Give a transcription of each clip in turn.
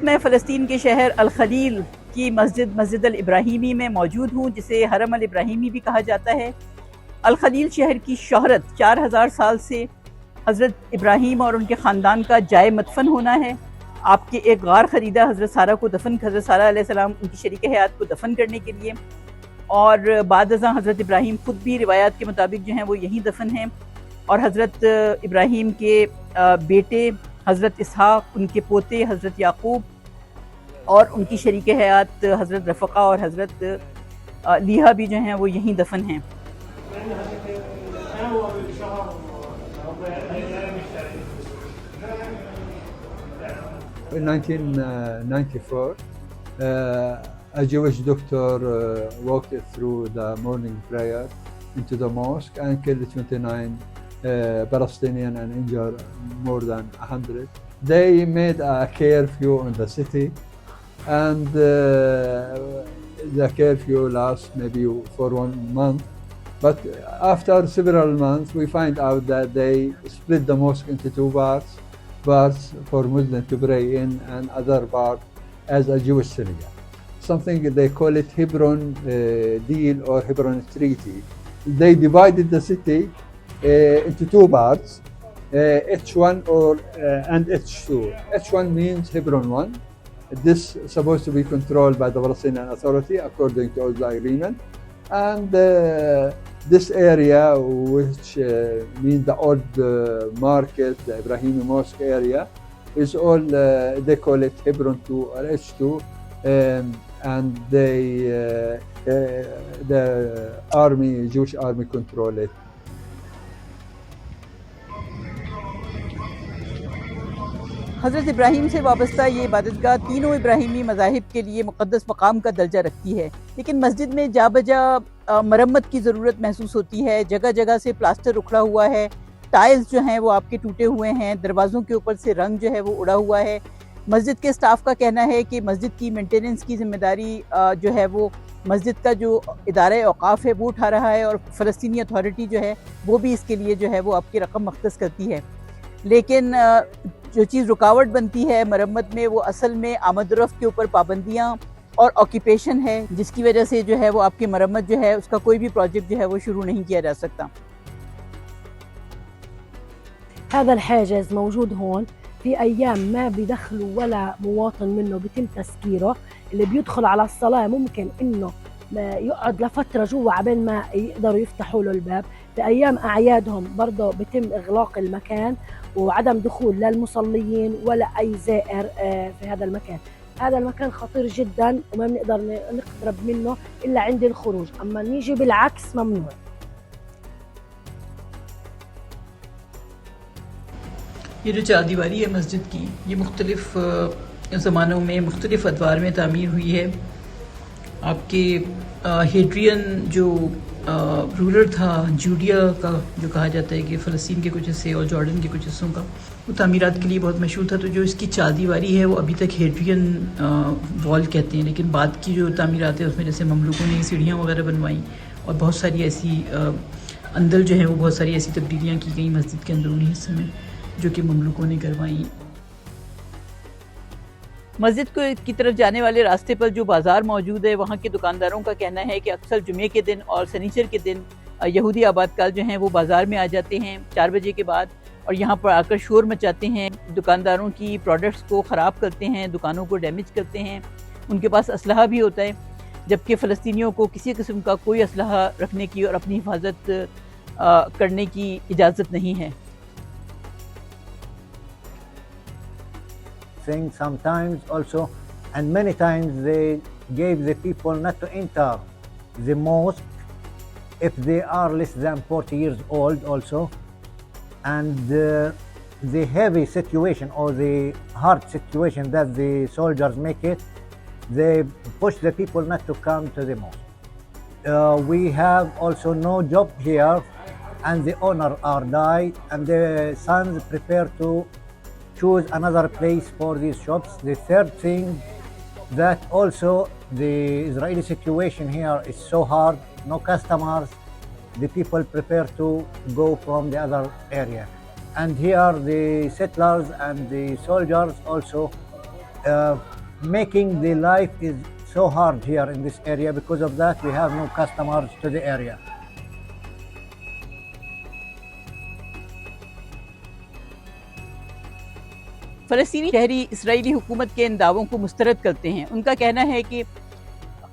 मैं फ़लस्तीन के शहर अल खलील की मस्जिद अल इब्राहीमी में मौजूद हूँ, जिसे हरम अल इब्राहीमी भी कहा जाता है। अल खलील शहर की शोहरत 4000 साल से हज़रत इब्राहीम और उनके ख़ानदान का जाए मदफन होना है। आपके एक गार ख़रीदा हज़रत सारा को दफन, हज़रत सारा अलैहिस्सलाम उनकी शरीक हयात को दफन करने के लिए, और बाद अज़ां हज़रत इब्राहीम ख़ुद भी रिवायात के मुताबिक जो हैं वो यहीं दफन हैं। और हज़रत इब्राहीम के बेटे हज़रत इसहाक़, उनके पोते हज़रत याक़ूब और उनकी शरीक हयात हज़रत रफ़क़ा और हज़रत लिहा भी जो हैं वो यहीं दफन हैं। In 1994, a Jewish doctor walked through the morning prayer into the mosque and killed 29 Palestinians and injured more than 100. They made a curfew on the city, and the curfew lasts maybe for 1 month. But after several months, we find out that they split the mosque into two parts for Muslims to pray in and other part as a Jewish synagogue. Something they call it Hebron deal or Hebron treaty. They divided the city into two parts, H1 and H2. H1 means Hebron 1. This is supposed to be controlled by the Palestinian Authority according to the agreement. And this area, which means the old market, the Ibrahimi Mosque area, is all, they call it Hebron 2 or H2, and the army, Jewish army control it. हज़रत इब्राहीम से वाबस्ता ये इबादतगाह तीनों इब्राहीमी मज़ाहिब के लिए मुक़द्दस मकाम का दर्जा रखती है, लेकिन मस्जिद में जा बजा मरम्मत की ज़रूरत महसूस होती है। जगह जगह से प्लास्टर उखड़ा हुआ है, टाइल्स जो हैं वो आपके टूटे हुए हैं, दरवाज़ों के ऊपर से रंग जो है वो उड़ा हुआ है। मस्जिद के स्टाफ का कहना है कि मस्जिद की मेंटेनेंस की ज़िम्मेदारी जो है वो मस्जिद का जो इदारा औक़ाफ़ है वो उठा रहा है, और फ़लस्तीनी अथॉरिटी जो है वो भी इसके लिए जो है वो आपकी रकम मख्तस करती है। लेकिन जो चीज़ रुकावट बनती है मरम्मत में, वो असल में आमद-ओ-रफ़्त के ऊपर पाबंदियाँ और ऑक्यूपेशन है, जिसकी वजह से जो है वो आपकी मरम्मत जो है उसका कोई भी प्रोजेक्ट जो है वो शुरू नहीं किया जा सकता। هذا الحاجز موجود هون، في أيام ما بيدخلوا ولا مواطن منه بيتم تسكيره. اللي بيدخل على الصلاة ممكن إنه يقعد لفترة جوا عبين ما يقدروا يفتحوا له الباب. في أيام أعيادهم برضه بيتم إغلاق المكان وعدم دخول للمصلين ولا أي زائر في هذا المكان. هذا المكان خطير جدا وما بنقدر نقترب منه إلا عند الخروج، أما نيجي بالعكس ممنوع. ये जो चार दीवारी है मस्जिद की, ये मुख्तलिफ़ ज़मानों में मुख्तलिफ़ अदवार में तामीर हुई है। आपके हेड्रियन जो रूलर था जूडिया का, जो कहा जाता है कि फ़लस्तीन के कुछ हिस्से और जॉर्डन के कुछ हिस्सों का, वो तामीरात के लिए बहुत मशहूर था। तो जो इसकी चार दीवारी है वो अभी तक हेड्रियन वॉल कहते हैं, लेकिन बाद की जो तामीरात है उसमें जैसे ममलूकों ने सीढ़ियाँ वगैरह बनवाई और बहुत सारी ऐसी अंदर जो है वो बहुत सारी ऐसी तब्दीलियाँ की गई मस्जिद के अंदरूनी हिस्से में जो कि ममलूकों ने करवाई। मस्जिद की तरफ जाने वाले रास्ते पर जो बाज़ार मौजूद है, वहाँ के दुकानदारों का कहना है कि अक्सर जुमे के दिन और शनिचर के दिन यहूदी आबादकाल जो हैं वो बाज़ार में आ जाते हैं 4 बजे के बाद, और यहाँ पर आकर शोर मचाते हैं, दुकानदारों की प्रोडक्ट्स को ख़राब करते हैं, दुकानों को डैमेज करते हैं। उनके पास असलहा भी होता है, जबकि फ़लस्तीनियों को किसी किस्म का कोई असलहा रखने की और अपनी हिफाजत करने की इजाज़त नहीं है। Sometimes also, and many times they gave the people not to enter the mosque if they are less than 40 years old also. And the heavy situation or the hard situation that the soldiers make it, they push the people not to come to the mosque. We have also no job here, and the owner are died, and the sons prepare to choose another place for these shops. The third thing, that also the Israeli situation here is so hard, no customers, the people prefer to go from the other area. and here the settlers and the soldiers also making the life is so hard here in this area. Because of that, we have no customers to the area. फ़लस्तीनी शहरी Israeli हुकूमत के इन दावों को मुस्तरद करते हैं। उनका कहना है कि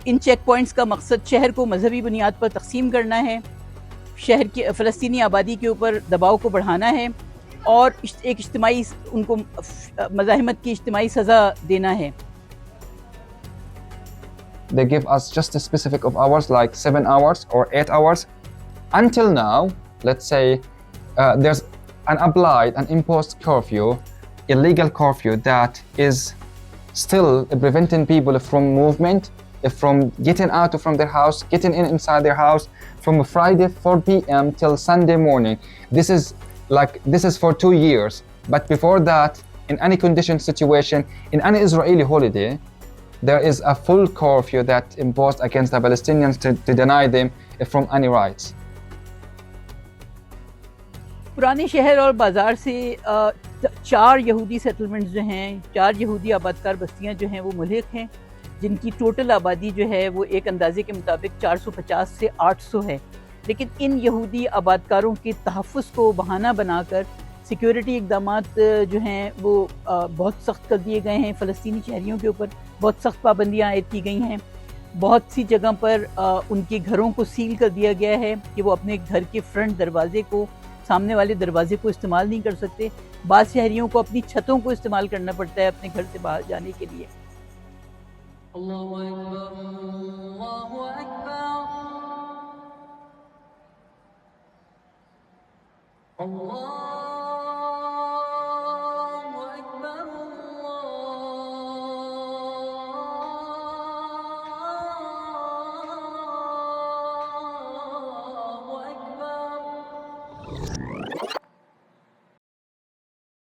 इन चेक पॉइंट्स का मकसद शहर को मजहबी बुनियाद पर तकसीम करना है, शहर की फ़लस्तीनी आबादी के ऊपर दबाव को बढ़ाना है और एक इज्तिमाई उनको मज़ाहिमत की इज्तिमाई सज़ा देना है। They give us just a specific of hours, like 7 hours or 8 hours. Until now, let's say there's an applied, an imposed curfew, illegal curfew that is still preventing people from movement, from getting out from their house, getting inside their house from Friday 4 p.m. till Sunday morning. This is for 2 years. But before that, in any condition situation, in any Israeli holiday, there is a full curfew that imposed against the Palestinians to deny them from any rights. पुराने शहर और बाज़ार से 4 यहूदी settlements जो हैं, 4 यहूदी आबादकार बस्तियां जो हैं वो मुल्हिक हैं, जिनकी टोटल आबादी जो है वो एक अंदाजे के मुताबिक 450 से 800 है। लेकिन इन यहूदी आबादकारों के तहफ़्फ़ुज़ को बहाना बनाकर सिक्योरिटी इक़दामात जो हैं वो बहुत सख्त कर दिए गए हैं। फ़लस्तीनी शहरियों के ऊपर बहुत सख्त पाबंदियाँ आयद की गई हैं। बहुत सी जगह पर उनके घरों को सील कर दिया गया है कि वो अपने घर के फ्रंट दरवाजे को, सामने वाले दरवाजे को इस्तेमाल नहीं कर सकते। बाज़ शहरियों को अपनी छतों को इस्तेमाल करना पड़ता है अपने घर से बाहर जाने के लिए। अल्लाहु अकबर, अल्लाहु अकबर, अल्लाहु अकबर, अल्लाहु अकबर।